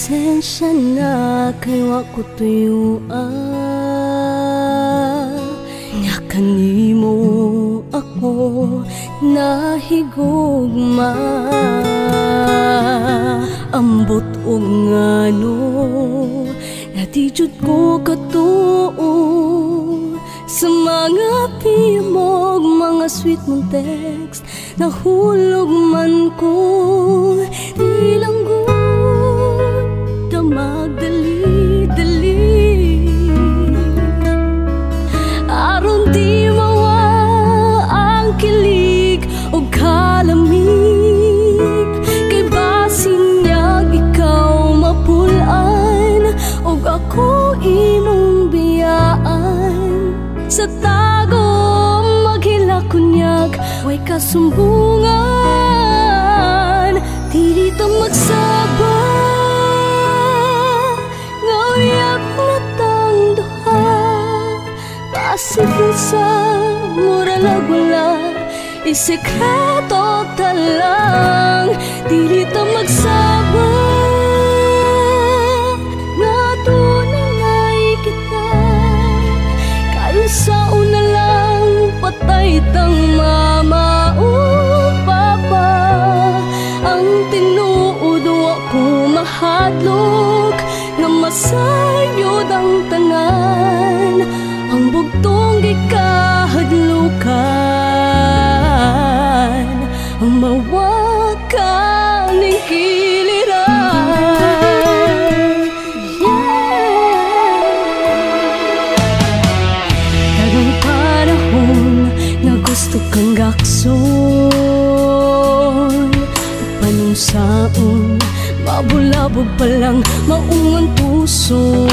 Pasensya na kay wa ko tuyuan, nya kanimo ako nahigugma. Ambot og ngano di jud ko katuo sa mga pimog, mga sweet mong text. Nahulog man ko, di lang good na magdali-dali. Aron di mawa ang kilig o kalamig, kay basin niyag ikaw mapulan o ako imong biyaan. Sa tago maghila-kunyag, way kasumbungan, di dito magsaba. Ngayap na tang duha, pasipin sa muralag wala, isekreto talang, di dito magsaba. Sa una lang patay tang mama o papa, ang tinuod ako mahadlok nga masayod ang tanan, ang bugtong gikahadlukan, ang mawakan ning kiliran. Gusto kang gakson, panungsaon, mabulabog palang maungan puson.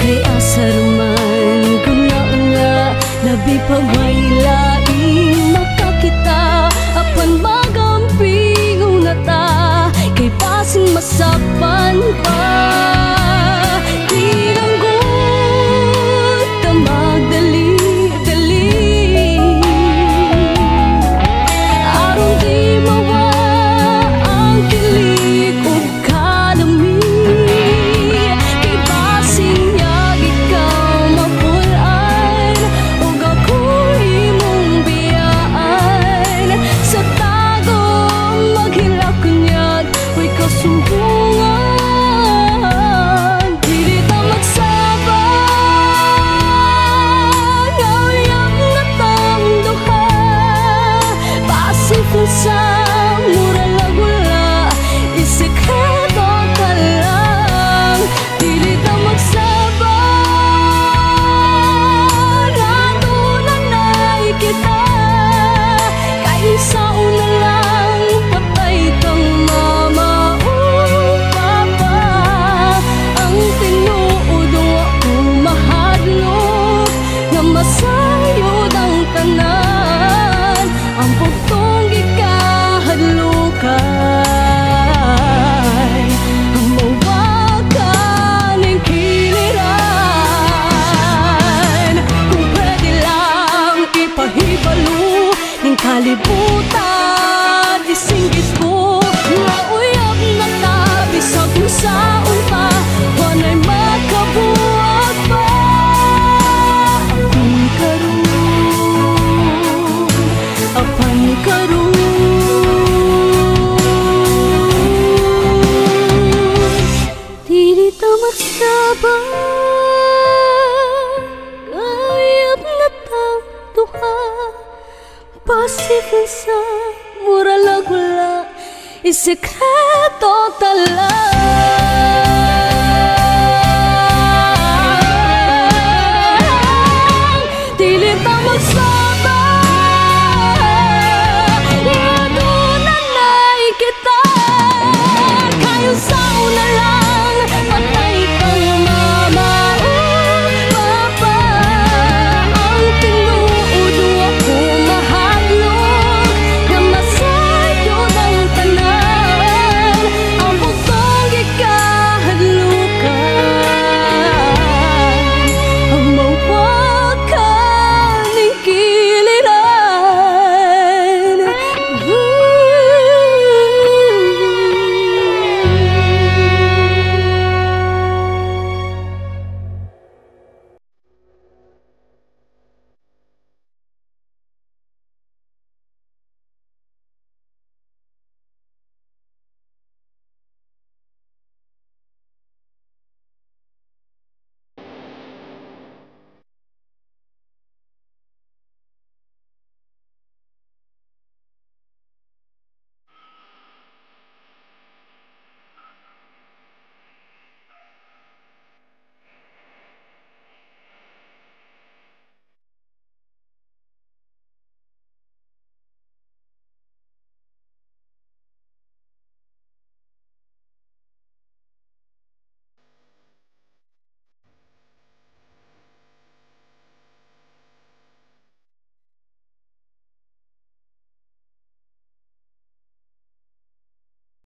Kay asar man guna-una, labi pag may laing makakita, apan magamping unata, kay pasing masakpan pa. Sa muralag wala, isekreto ka lang, dili ta magsabang. Natunanay kita, kay sa una lang patay tang mama o papa, ang tinuod ako mahadlok nga masayod ang tanan, ang pagtong hadlukan, ang mawakan ng kiliran. Kung pwede lang ipahibalo ng kalibutan, isinggit ko na uyab na tabi sa kung saan pa, wana'y makabuhat pa. Apan karon, apan karon, magsabang, kayap na tang duha, pasipin sa muralag wala, isekreto talang.